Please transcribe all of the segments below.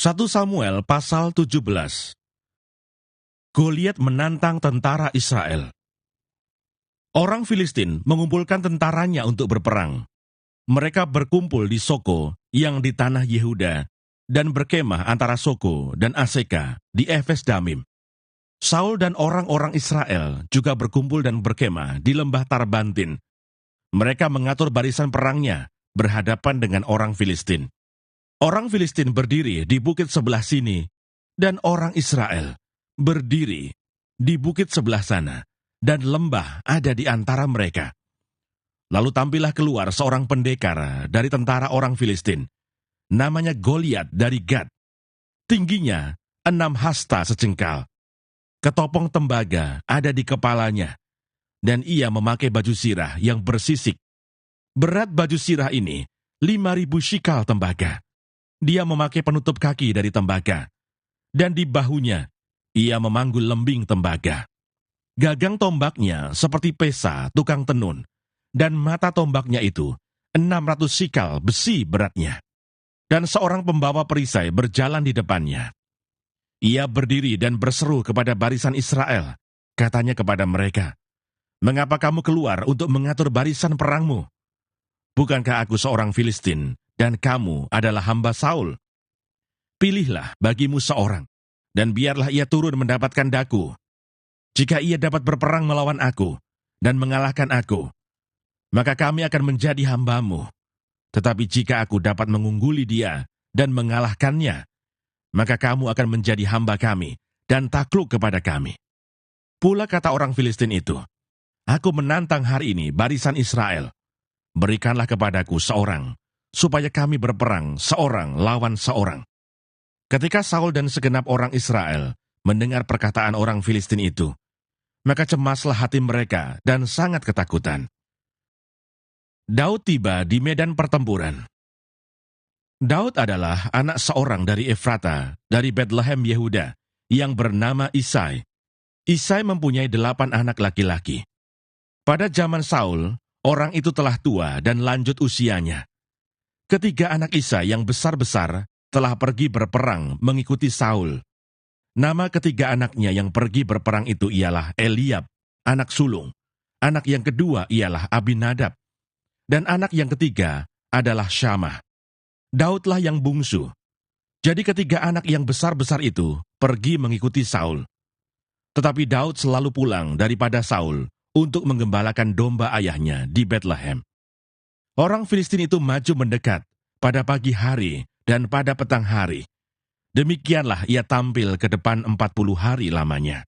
1 Samuel pasal 17. Goliat menantang tentara Israel. Orang Filistin mengumpulkan tentaranya untuk berperang. Mereka berkumpul di Soko yang di tanah Yehuda dan berkemah antara Soko dan Aseka di Efes Damim. Saul dan orang-orang Israel juga berkumpul dan berkemah di lembah Tarbantin. Mereka mengatur barisan perangnya berhadapan dengan orang Filistin. Orang Filistin berdiri di bukit sebelah sini, dan orang Israel berdiri di bukit sebelah sana, dan lembah ada di antara mereka. Lalu tampillah keluar seorang pendekar dari tentara orang Filistin, namanya Goliat dari Gad. Tingginya 6 hasta secengkal. Ketopong tembaga ada di kepalanya, dan ia memakai baju sirah yang bersisik. Berat baju sirah ini 5.000 shikal tembaga. Dia memakai penutup kaki dari tembaga, dan di bahunya ia memanggul lembing tembaga. Gagang tombaknya seperti pesa tukang tenun, dan mata tombaknya itu 600 shikal besi beratnya. Dan seorang pembawa perisai berjalan di depannya. Ia berdiri dan berseru kepada barisan Israel, katanya kepada mereka, "Mengapa kamu keluar untuk mengatur barisan perangmu? Bukankah aku seorang Filistin, dan kamu adalah hamba Saul? Pilihlah bagimu seorang, dan biarlah ia turun mendapatkan daku. Jika ia dapat berperang melawan aku, dan mengalahkan aku, maka kami akan menjadi hambamu. Tetapi jika aku dapat mengungguli dia, dan mengalahkannya, maka kamu akan menjadi hamba kami, dan takluk kepada kami." Pula kata orang Filistin itu, "Aku menantang hari ini barisan Israel. Berikanlah kepadaku seorang, supaya kami berperang seorang lawan seorang." Ketika Saul dan segenap orang Israel mendengar perkataan orang Filistin itu, maka cemaslah hati mereka dan sangat ketakutan. Daud tiba di medan pertempuran. Daud adalah anak seorang dari Efrata, dari Betlehem Yehuda, yang bernama Isai. Isai mempunyai 8 anak laki-laki. Pada zaman Saul, orang itu telah tua dan lanjut usianya. Ketiga anak Isai yang besar-besar telah pergi berperang mengikuti Saul. Nama ketiga anaknya yang pergi berperang itu ialah Eliab, anak sulung. Anak yang kedua ialah Abinadab. Dan anak yang ketiga adalah Syamah. Daudlah yang bungsu. Jadi ketiga anak yang besar-besar itu pergi mengikuti Saul. Tetapi Daud selalu pulang daripada Saul untuk menggembalakan domba ayahnya di Betlehem. Orang Filistin itu maju mendekat pada pagi hari dan pada petang hari. Demikianlah ia tampil ke depan 40 hari lamanya.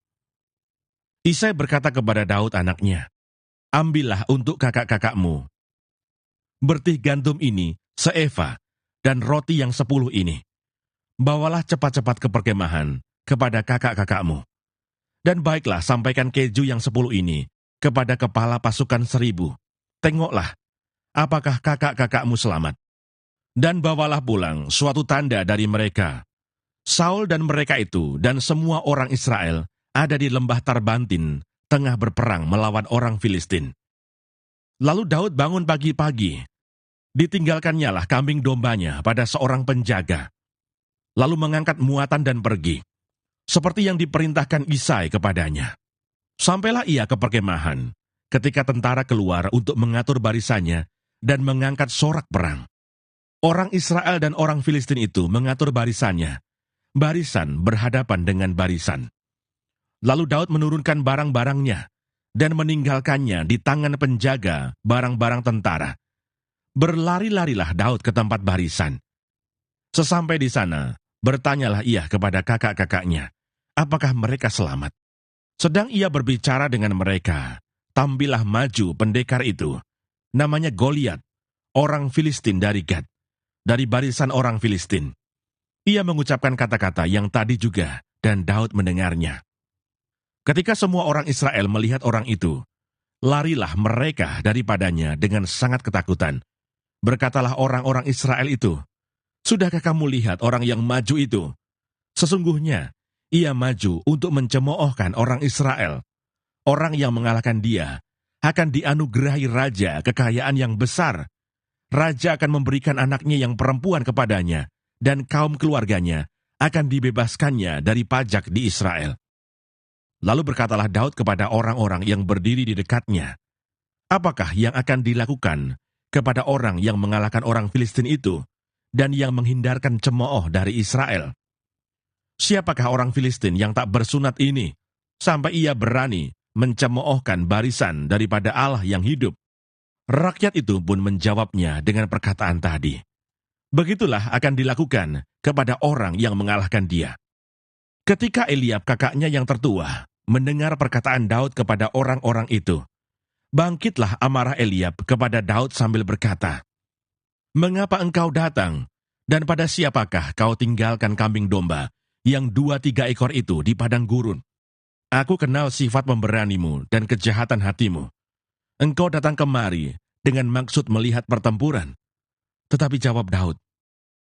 Isai berkata kepada Daud anaknya, "Ambillah untuk kakak-kakakmu bertih gandum ini seeva dan roti yang 10 ini. Bawalah cepat-cepat ke perkemahan kepada kakak-kakakmu. Dan baiklah sampaikan keju yang 10 ini kepada kepala pasukan 1000. Tengoklah, apakah kakak-kakakmu selamat? Dan bawalah pulang suatu tanda dari mereka. Saul dan mereka itu dan semua orang Israel ada di lembah Tarbantin, tengah berperang melawan orang Filistin." Lalu Daud bangun pagi-pagi. Ditinggalkannya lah kambing dombanya pada seorang penjaga. Lalu mengangkat muatan dan pergi, seperti yang diperintahkan Isai kepadanya. Sampailah ia ke perkemahan, ketika tentara keluar untuk mengatur barisannya dan mengangkat sorak perang. Orang Israel dan orang Filistin itu mengatur barisannya, barisan berhadapan dengan barisan. Lalu Daud menurunkan barang-barangnya dan meninggalkannya di tangan penjaga barang-barang tentara. Berlari-larilah Daud ke tempat barisan. Sesampai di sana, bertanyalah ia kepada kakak-kakaknya, apakah mereka selamat. Sedang ia berbicara dengan mereka, tampillah maju pendekar itu, namanya Goliat, orang Filistin dari Gad, dari barisan orang Filistin. Ia mengucapkan kata-kata yang tadi juga, dan Daud mendengarnya. Ketika semua orang Israel melihat orang itu, larilah mereka daripadanya dengan sangat ketakutan. Berkatalah orang-orang Israel itu, "Sudahkah kamu lihat orang yang maju itu? Sesungguhnya, ia maju untuk mencemoohkan orang Israel. Orang yang mengalahkan dia akan dianugerahi raja kekayaan yang besar. Raja akan memberikan anaknya yang perempuan kepadanya, dan kaum keluarganya akan dibebaskannya dari pajak di Israel. Lalu berkatalah Daud kepada orang-orang yang berdiri di dekatnya, apakah yang akan dilakukan kepada orang yang mengalahkan orang Filistin itu dan yang menghindarkan cemooh dari Israel? Siapakah orang Filistin yang tak bersunat ini sampai ia berani mencemoohkan barisan daripada Allah yang hidup? Rakyat itu pun menjawabnya dengan perkataan tadi. Begitulah akan dilakukan kepada orang yang mengalahkan dia. Ketika Eliab kakaknya yang tertua mendengar perkataan Daud kepada orang-orang itu, bangkitlah amarah Eliab kepada Daud sambil berkata, "Mengapa engkau datang, dan pada siapakah kau tinggalkan kambing domba yang 2-3 ekor itu di padang gurun? Aku kenal sifat pemberanimu dan kejahatan hatimu. Engkau datang kemari dengan maksud melihat pertempuran." Tetapi jawab Daud,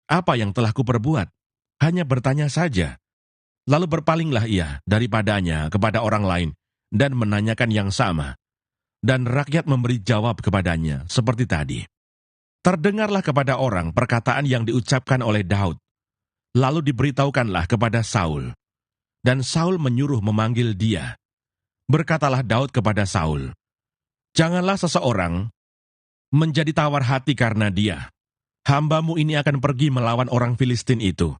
"Apa yang telah kuperbuat? Hanya bertanya saja." Lalu berpalinglah ia daripadanya kepada orang lain dan menanyakan yang sama. Dan rakyat memberi jawab kepadanya seperti tadi. Terdengarlah kepada orang perkataan yang diucapkan oleh Daud. Lalu diberitahukanlah kepada Saul. Dan Saul menyuruh memanggil dia. Berkatalah Daud kepada Saul, "Janganlah seseorang menjadi tawar hati karena dia. Hambamu ini akan pergi melawan orang Filistin itu."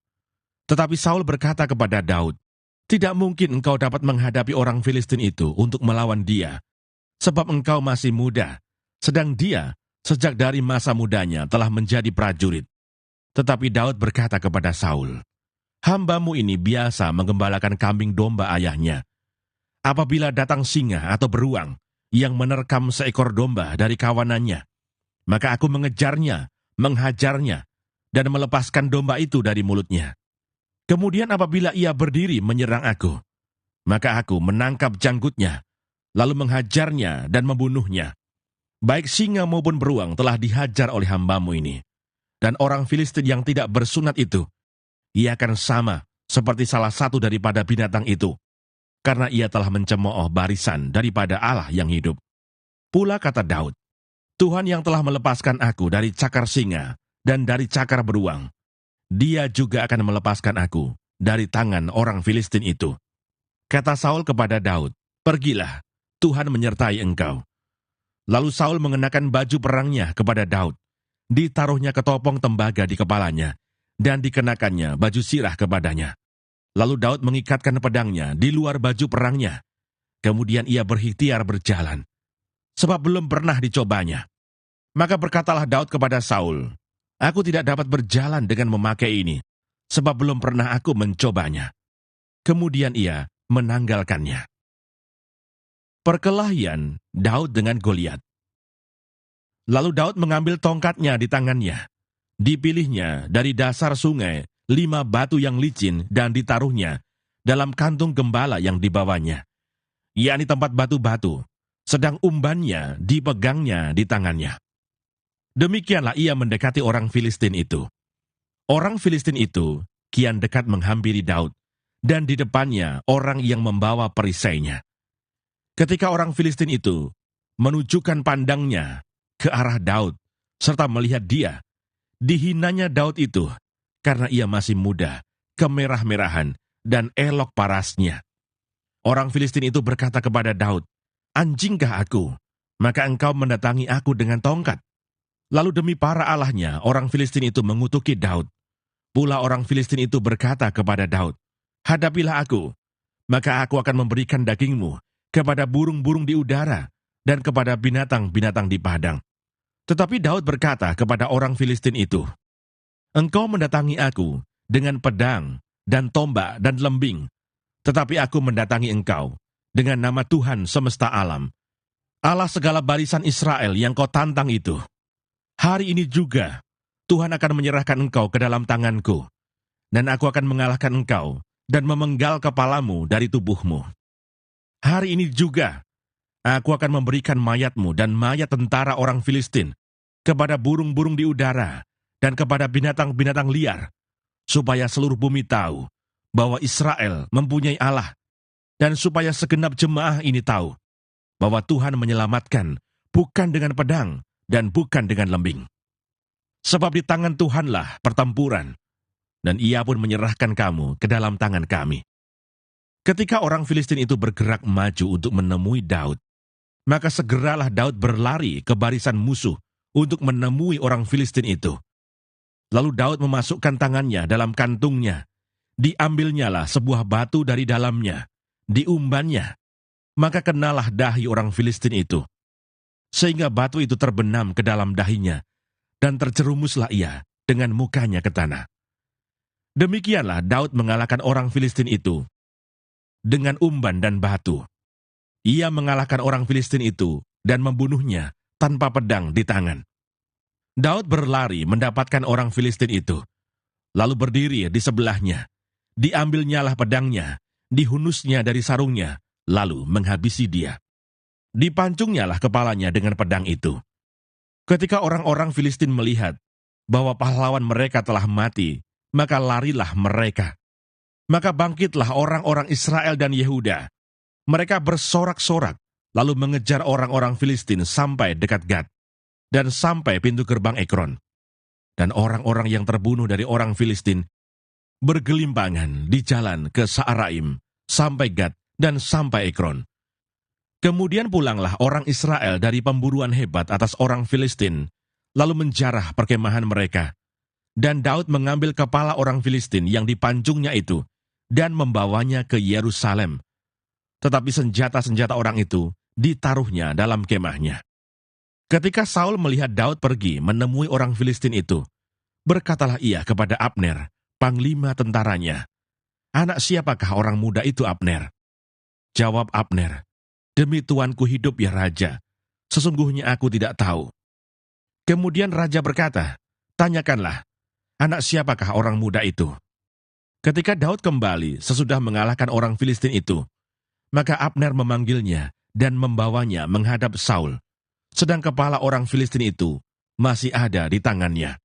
Tetapi Saul berkata kepada Daud, "Tidak mungkin engkau dapat menghadapi orang Filistin itu untuk melawan dia, sebab engkau masih muda, sedang dia sejak dari masa mudanya telah menjadi prajurit." Tetapi Daud berkata kepada Saul, "Hambamu ini biasa menggembalakan kambing domba ayahnya. Apabila datang singa atau beruang yang menerkam seekor domba dari kawanannya, maka aku mengejarnya, menghajarnya, dan melepaskan domba itu dari mulutnya. Kemudian apabila ia berdiri menyerang aku, maka aku menangkap janggutnya, lalu menghajarnya dan membunuhnya. Baik singa maupun beruang telah dihajar oleh hambamu ini. Dan orang Filistin yang tidak bersunat itu, ia akan sama seperti salah satu daripada binatang itu, karena ia telah mencemooh barisan daripada Allah yang hidup." Pula kata Daud, "Tuhan yang telah melepaskan aku dari cakar singa dan dari cakar beruang, dia juga akan melepaskan aku dari tangan orang Filistin itu." Kata Saul kepada Daud, "Pergilah, Tuhan menyertai engkau." Lalu Saul mengenakan baju perangnya kepada Daud, ditaruhnya ketopong tembaga di kepalanya, dan dikenakannya baju sirah kepadanya. Lalu Daud mengikatkan pedangnya di luar baju perangnya. Kemudian ia berikhtiar berjalan, sebab belum pernah dicobanya. Maka berkatalah Daud kepada Saul, "Aku tidak dapat berjalan dengan memakai ini, sebab belum pernah aku mencobanya." Kemudian ia menanggalkannya. Perkelahian Daud dengan Goliat. Lalu Daud mengambil tongkatnya di tangannya. Dipilihnya dari dasar sungai 5 batu yang licin dan ditaruhnya dalam kantung gembala yang dibawanya, yakni tempat batu-batu, sedang umbannya dipegangnya di tangannya. Demikianlah ia mendekati orang Filistin itu. Orang Filistin itu kian dekat menghampiri Daud, dan di depannya orang yang membawa perisainya. Ketika orang Filistin itu menunjukkan pandangnya ke arah Daud, serta melihat dia, dihinanya Daud itu, karena ia masih muda, kemerah-merahan, dan elok parasnya. Orang Filistin itu berkata kepada Daud, "Anjingkah aku, maka engkau mendatangi aku dengan tongkat?" Lalu demi para allahnya, orang Filistin itu mengutuki Daud. Pula orang Filistin itu berkata kepada Daud, "Hadapilah aku, maka aku akan memberikan dagingmu kepada burung-burung di udara dan kepada binatang-binatang di padang." Tetapi Daud berkata kepada orang Filistin itu, "Engkau mendatangi aku dengan pedang dan tombak dan lembing, tetapi aku mendatangi engkau dengan nama Tuhan semesta alam, Allah segala barisan Israel yang kau tantang itu. Hari ini juga Tuhan akan menyerahkan engkau ke dalam tanganku, dan aku akan mengalahkan engkau dan memenggal kepalamu dari tubuhmu. Hari ini juga aku akan memberikan mayatmu dan mayat tentara orang Filistin kepada burung-burung di udara dan kepada binatang-binatang liar, supaya seluruh bumi tahu bahwa Israel mempunyai Allah, dan supaya segenap jemaah ini tahu bahwa Tuhan menyelamatkan bukan dengan pedang dan bukan dengan lembing. Sebab di tangan Tuhanlah pertempuran, dan ia pun menyerahkan kamu ke dalam tangan kami." Ketika orang Filistin itu bergerak maju untuk menemui Daud, maka segeralah Daud berlari ke barisan musuh untuk menemui orang Filistin itu. Lalu Daud memasukkan tangannya dalam kantungnya, diambilnyalah sebuah batu dari dalamnya, diumbannya, maka kenalah dahi orang Filistin itu, sehingga batu itu terbenam ke dalam dahinya, dan terjerumuslah ia dengan mukanya ke tanah. Demikianlah Daud mengalahkan orang Filistin itu dengan umban dan batu. Ia mengalahkan orang Filistin itu dan membunuhnya tanpa pedang di tangan. Daud berlari mendapatkan orang Filistin itu, lalu berdiri di sebelahnya. Diambilnyalah pedangnya, dihunusnya dari sarungnya, lalu menghabisi dia. Dipancungnyalah kepalanya dengan pedang itu. Ketika orang-orang Filistin melihat bahwa pahlawan mereka telah mati, maka larilah mereka. Maka bangkitlah orang-orang Israel dan Yehuda. Mereka bersorak-sorak, lalu mengejar orang-orang Filistin sampai dekat Gat, dan sampai pintu gerbang Ekron. Dan orang-orang yang terbunuh dari orang Filistin bergelimpangan di jalan ke Saaraim, sampai Gat, dan sampai Ekron. Kemudian pulanglah orang Israel dari pemburuan hebat atas orang Filistin, lalu menjarah perkemahan mereka. Dan Daud mengambil kepala orang Filistin yang dipancungnya itu, dan membawanya ke Yerusalem. Tetapi senjata-senjata orang itu ditaruhnya dalam kemahnya. Ketika Saul melihat Daud pergi menemui orang Filistin itu, berkatalah ia kepada Abner, panglima tentaranya, "Anak siapakah orang muda itu, Abner?" Jawab Abner, "Demi tuanku hidup ya Raja, sesungguhnya aku tidak tahu." Kemudian Raja berkata, "Tanyakanlah, anak siapakah orang muda itu?" Ketika Daud kembali sesudah mengalahkan orang Filistin itu, maka Abner memanggilnya dan membawanya menghadap Saul, sedang kepala orang Filistin itu masih ada di tangannya.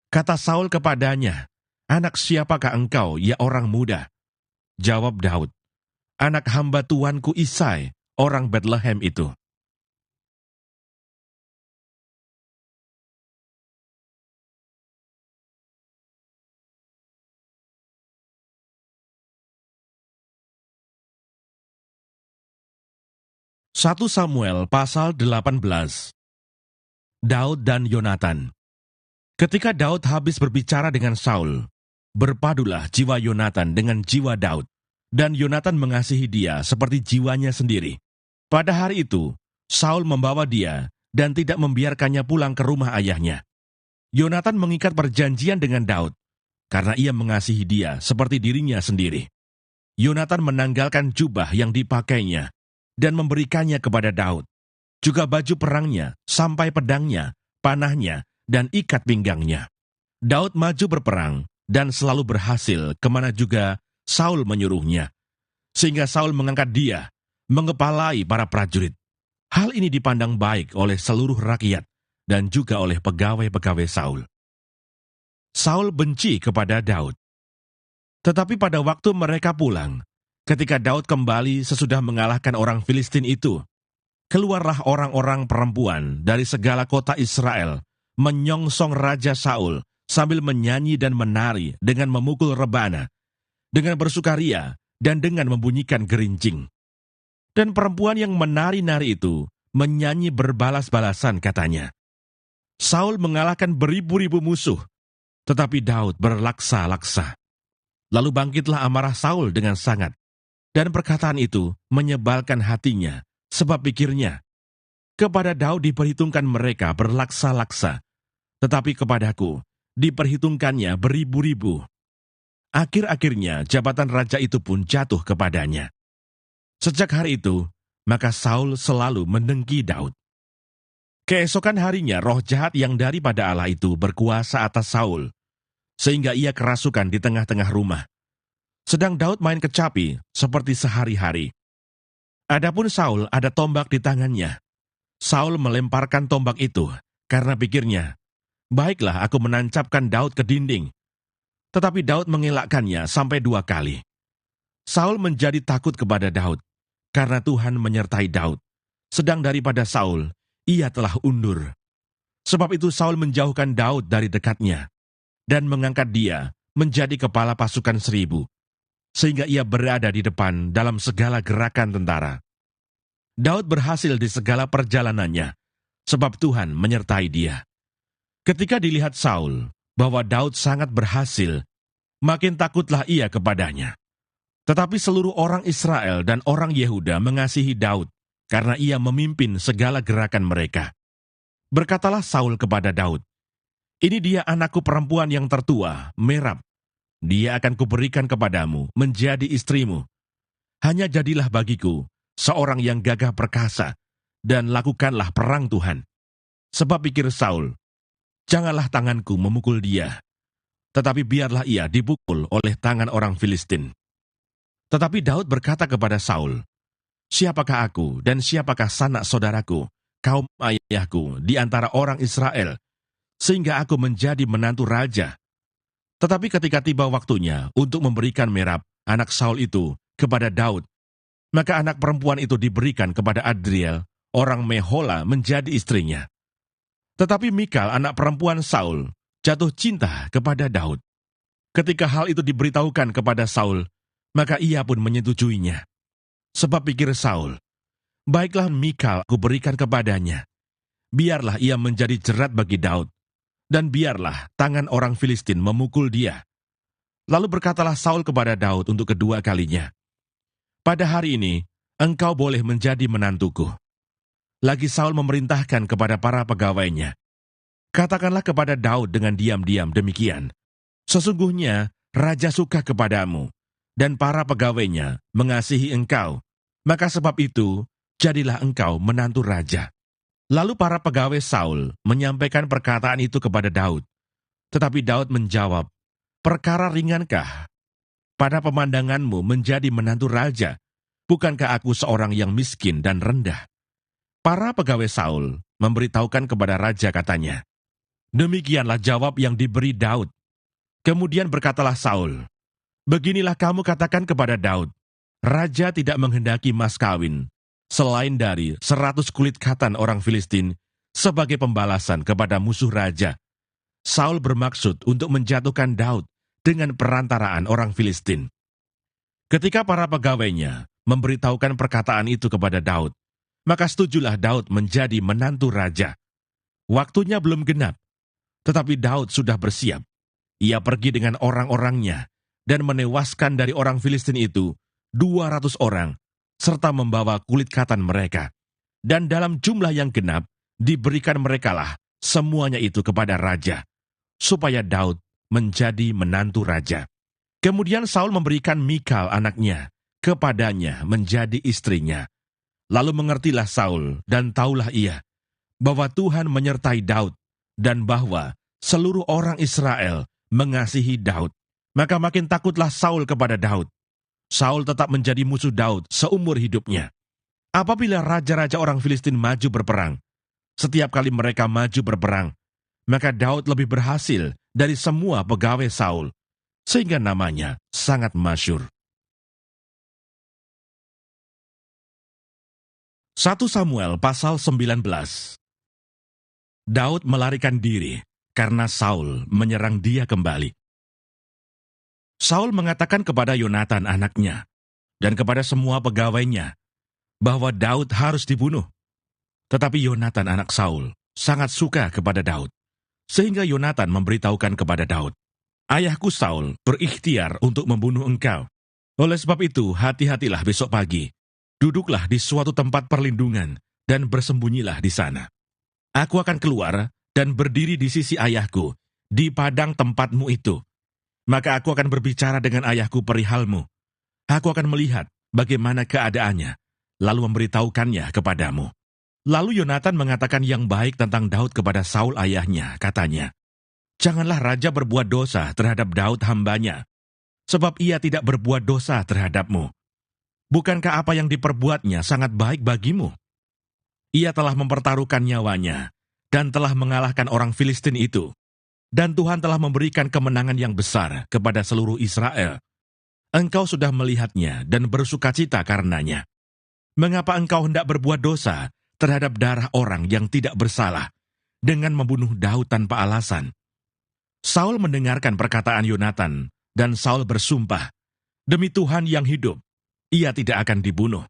Kata Saul kepadanya, "Anak siapakah engkau, ya orang muda?" Jawab Daud, "Anak hamba tuanku Isai, orang Betlehem itu." Satu Samuel pasal 18. Daud dan Yonatan. Ketika Daud habis berbicara dengan Saul, berpadulah jiwa Yonatan dengan jiwa Daud, dan Yonatan mengasihi dia seperti jiwanya sendiri. Pada hari itu, Saul membawa dia dan tidak membiarkannya pulang ke rumah ayahnya. Yonatan mengikat perjanjian dengan Daud, karena ia mengasihi dia seperti dirinya sendiri. Yonatan menanggalkan jubah yang dipakainya dan memberikannya kepada Daud, juga baju perangnya, sampai pedangnya, panahnya, dan ikat pinggangnya. Daud maju berperang dan selalu berhasil kemana juga Saul menyuruhnya, sehingga Saul mengangkat dia, mengepalai para prajurit. Hal ini dipandang baik oleh seluruh rakyat dan juga oleh pegawai-pegawai Saul. Saul benci kepada Daud. Tetapi pada waktu mereka pulang, ketika Daud kembali sesudah mengalahkan orang Filistin itu, keluarlah orang-orang perempuan dari segala kota Israel, menyongsong Raja Saul sambil menyanyi dan menari dengan memukul rebana, dengan bersukaria dan dengan membunyikan gerincing. Dan perempuan yang menari-nari itu menyanyi berbalas-balasan katanya, "Saul mengalahkan beribu-ribu musuh, tetapi Daud berlaksa-laksa." Lalu bangkitlah amarah Saul dengan sangat, dan perkataan itu menyebalkan hatinya, sebab pikirnya, "Kepada Daud diperhitungkan mereka berlaksa-laksa, tetapi kepadaku diperhitungkannya beribu-ribu." Akhir-akhirnya jabatan raja itu pun jatuh kepadanya. Sejak hari itu, maka Saul selalu mendengki Daud. Keesokan harinya roh jahat yang daripada Allah itu berkuasa atas Saul, sehingga ia kerasukan di tengah-tengah rumah. Sedang Daud main kecapi seperti sehari-hari. Adapun Saul ada tombak di tangannya. Saul melemparkan tombak itu karena pikirnya, "Baiklah aku menancapkan Daud ke dinding." Tetapi Daud mengelakkannya sampai 2 kali. Saul menjadi takut kepada Daud, karena Tuhan menyertai Daud. Sedang daripada Saul, ia telah undur. Sebab itu Saul menjauhkan Daud dari dekatnya, dan mengangkat dia menjadi kepala pasukan 1.000, sehingga ia berada di depan dalam segala gerakan tentara. Daud berhasil di segala perjalanannya, sebab Tuhan menyertai dia. Ketika dilihat Saul bahwa Daud sangat berhasil, makin takutlah ia kepadanya. Tetapi seluruh orang Israel dan orang Yehuda mengasihi Daud, karena ia memimpin segala gerakan mereka. Berkatalah Saul kepada Daud, "Ini dia anakku perempuan yang tertua, Merab. Dia akan kuberikan kepadamu menjadi istrimu. Hanya jadilah bagiku seorang yang gagah perkasa, dan lakukanlah perang Tuhan." Sebab pikir Saul, "Janganlah tanganku memukul dia, tetapi biarlah ia dipukul oleh tangan orang Filistin." Tetapi Daud berkata kepada Saul, "Siapakah aku dan siapakah sanak saudaraku, kaum ayahku di antara orang Israel, sehingga aku menjadi menantu raja?" Tetapi ketika tiba waktunya untuk memberikan Merab, anak Saul itu, kepada Daud, maka anak perempuan itu diberikan kepada Adriel, orang Mehola, menjadi istrinya. Tetapi Mikal, anak perempuan Saul, jatuh cinta kepada Daud. Ketika hal itu diberitahukan kepada Saul, maka ia pun menyetujuinya. Sebab pikir Saul, "Baiklah Mikal aku berikan kepadanya. Biarlah ia menjadi jerat bagi Daud, dan biarlah tangan orang Filistin memukul dia." Lalu berkatalah Saul kepada Daud untuk kedua kalinya, "Pada hari ini, engkau boleh menjadi menantuku." Lagi Saul memerintahkan kepada para pegawainya, "Katakanlah kepada Daud dengan diam-diam demikian, sesungguhnya raja suka kepadamu, dan para pegawainya mengasihi engkau, maka sebab itu, jadilah engkau menantu raja." Lalu para pegawai Saul menyampaikan perkataan itu kepada Daud. Tetapi Daud menjawab, "Perkara ringankah pada pemandanganmu menjadi menantu raja? Bukankah aku seorang yang miskin dan rendah?" Para pegawai Saul memberitahukan kepada raja, katanya, "Demikianlah jawab yang diberi Daud." Kemudian berkatalah Saul, "Beginilah kamu katakan kepada Daud, raja tidak menghendaki mas kawin, selain dari 100 kulit katan orang Filistin sebagai pembalasan kepada musuh raja. Saul bermaksud untuk menjatuhkan Daud dengan perantaraan orang Filistin." Ketika para pegawainya memberitahukan perkataan itu kepada Daud, maka setujulah Daud menjadi menantu raja. Waktunya belum genap, tetapi Daud sudah bersiap. Ia pergi dengan orang-orangnya dan menewaskan dari orang Filistin itu 200 orang, serta membawa kulit katan mereka. Dan dalam jumlah yang genap, diberikan merekalah semuanya itu kepada raja, supaya Daud menjadi menantu raja. Kemudian Saul memberikan Mikal anaknya kepadanya menjadi istrinya. Lalu mengertilah Saul dan taulah ia bahwa Tuhan menyertai Daud dan bahwa seluruh orang Israel mengasihi Daud. Maka makin takutlah Saul kepada Daud. Saul tetap menjadi musuh Daud seumur hidupnya. Apabila raja-raja orang Filistin maju berperang, setiap kali mereka maju berperang, maka Daud lebih berhasil dari semua pegawai Saul, sehingga namanya sangat masyhur. 1 Samuel pasal 19. Daud melarikan diri karena Saul menyerang dia kembali. Saul mengatakan kepada Yonatan anaknya dan kepada semua pegawainya bahwa Daud harus dibunuh. Tetapi Yonatan anak Saul sangat suka kepada Daud, sehingga Yonatan memberitahukan kepada Daud, "Ayahku Saul berikhtiar untuk membunuh engkau. Oleh sebab itu, hati-hatilah besok pagi. Duduklah di suatu tempat perlindungan dan bersembunyilah di sana. Aku akan keluar dan berdiri di sisi ayahku, di padang tempatmu itu. Maka aku akan berbicara dengan ayahku perihalmu. Aku akan melihat bagaimana keadaannya, lalu memberitahukannya kepadamu." Lalu Yonatan mengatakan yang baik tentang Daud kepada Saul ayahnya, katanya, "Janganlah raja berbuat dosa terhadap Daud hambanya, sebab ia tidak berbuat dosa terhadapmu. Bukankah apa yang diperbuatnya sangat baik bagimu? Ia telah mempertaruhkan nyawanya dan telah mengalahkan orang Filistin itu. Dan Tuhan telah memberikan kemenangan yang besar kepada seluruh Israel. Engkau sudah melihatnya dan bersukacita karenanya. Mengapa engkau hendak berbuat dosa terhadap darah orang yang tidak bersalah dengan membunuh Daud tanpa alasan?" Saul mendengarkan perkataan Yonatan, dan Saul bersumpah, "Demi Tuhan yang hidup, ia tidak akan dibunuh."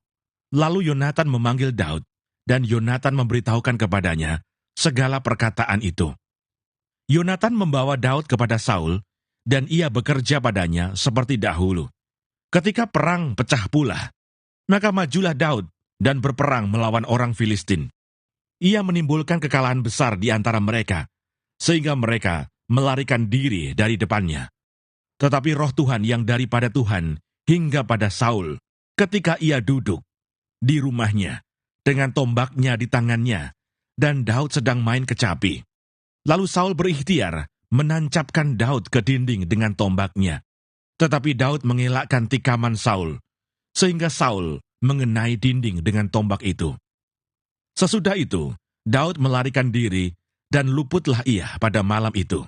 Lalu Yonatan memanggil Daud, dan Yonatan memberitahukan kepadanya segala perkataan itu. Yonatan membawa Daud kepada Saul, dan ia bekerja padanya seperti dahulu. Ketika perang pecah pula, maka majulah Daud dan berperang melawan orang Filistin. Ia menimbulkan kekalahan besar di antara mereka, sehingga mereka melarikan diri dari depannya. Tetapi roh Tuhan yang daripada Tuhan hingga pada Saul, ketika ia duduk di rumahnya, dengan tombaknya di tangannya, dan Daud sedang main kecapi. Lalu Saul berikhtiar menancapkan Daud ke dinding dengan tombaknya. Tetapi Daud mengelakkan tikaman Saul, sehingga Saul mengenai dinding dengan tombak itu. Sesudah itu, Daud melarikan diri, dan luputlah ia pada malam itu.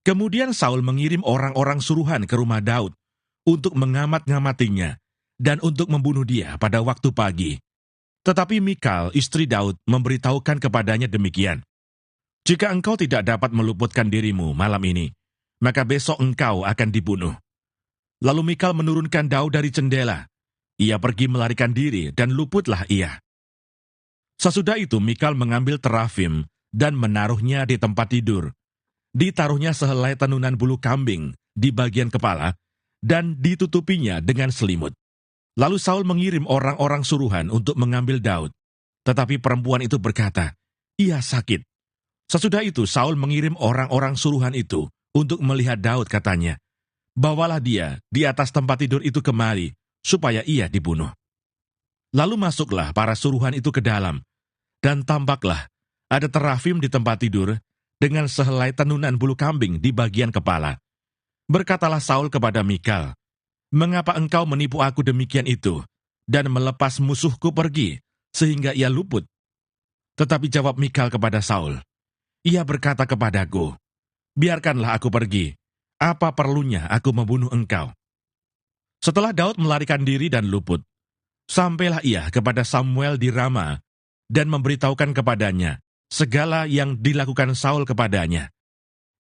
Kemudian Saul mengirim orang-orang suruhan ke rumah Daud untuk mengamat-ngamatinya dan untuk membunuh dia pada waktu pagi. Tetapi Mikal, istri Daud, memberitahukan kepadanya demikian, "Jika engkau tidak dapat meluputkan dirimu malam ini, maka besok engkau akan dibunuh." Lalu Mikal menurunkan Daud dari jendela. Ia pergi melarikan diri, dan luputlah ia. Sesudah itu Mikal mengambil terafim dan menaruhnya di tempat tidur. Ditaruhnya sehelai tenunan bulu kambing di bagian kepala, dan ditutupinya dengan selimut. Lalu Saul mengirim orang-orang suruhan untuk mengambil Daud. Tetapi perempuan itu berkata, "Ia sakit." Sesudah itu Saul mengirim orang-orang suruhan itu untuk melihat Daud, katanya, "Bawalah dia di atas tempat tidur itu kemari, supaya ia dibunuh." Lalu masuklah para suruhan itu ke dalam, dan tampaklah ada terafim di tempat tidur dengan sehelai tenunan bulu kambing di bagian kepala. Berkatalah Saul kepada Mikal, "Mengapa engkau menipu aku demikian itu, dan melepas musuhku pergi, sehingga ia luput?" Tetapi jawab Mikal kepada Saul, "Ia berkata kepadaku, 'Biarkanlah aku pergi, apa perlunya aku membunuh engkau?'" Setelah Daud melarikan diri dan luput, sampailah ia kepada Samuel di Rama, dan memberitahukan kepadanya segala yang dilakukan Saul kepadanya.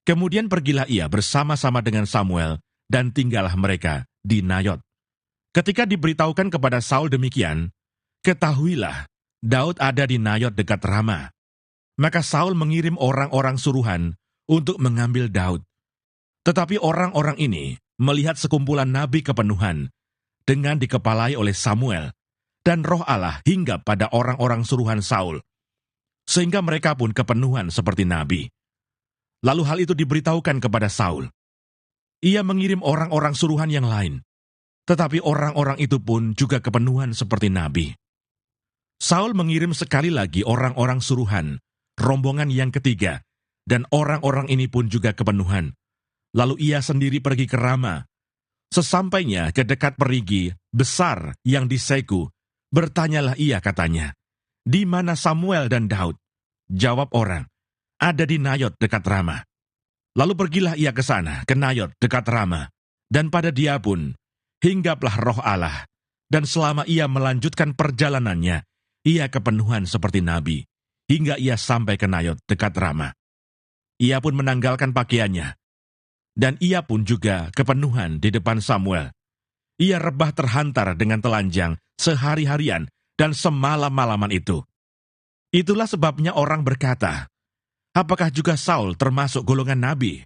Kemudian pergilah ia bersama-sama dengan Samuel, dan tinggallah mereka di Nayot. Ketika diberitahukan kepada Saul demikian, ketahuilah, Daud ada di Nayot dekat Rama. Maka Saul mengirim orang-orang suruhan untuk mengambil Daud. Tetapi orang-orang ini melihat sekumpulan nabi kepenuhan, dengan dikepalai oleh Samuel, dan roh Allah hinggap pada orang-orang suruhan Saul, sehingga mereka pun kepenuhan seperti nabi. Lalu hal itu diberitahukan kepada Saul. Ia mengirim orang-orang suruhan yang lain, tetapi orang-orang itu pun juga kepenuhan seperti nabi. Saul mengirim sekali lagi orang-orang suruhan, rombongan yang ketiga, dan orang-orang ini pun juga kepenuhan. Lalu ia sendiri pergi ke Rama. Sesampainya ke dekat perigi besar yang di Seku, bertanyalah ia, katanya, "Di mana Samuel dan Daud?" Jawab orang, "Ada di Nayot dekat Rama." Lalu pergilah ia ke sana, ke Nayot dekat Rama, dan pada dia pun hinggaplah roh Allah, dan selama ia melanjutkan perjalanannya, ia kepenuhan seperti nabi, hingga ia sampai ke Nayot dekat Rama. Ia pun menanggalkan pakaiannya, dan ia pun juga kepenuhan di depan Samuel. Ia rebah terhantar dengan telanjang sehari-harian dan semalam-malaman itu. Itulah sebabnya orang berkata, "Apakah juga Saul termasuk golongan nabi?"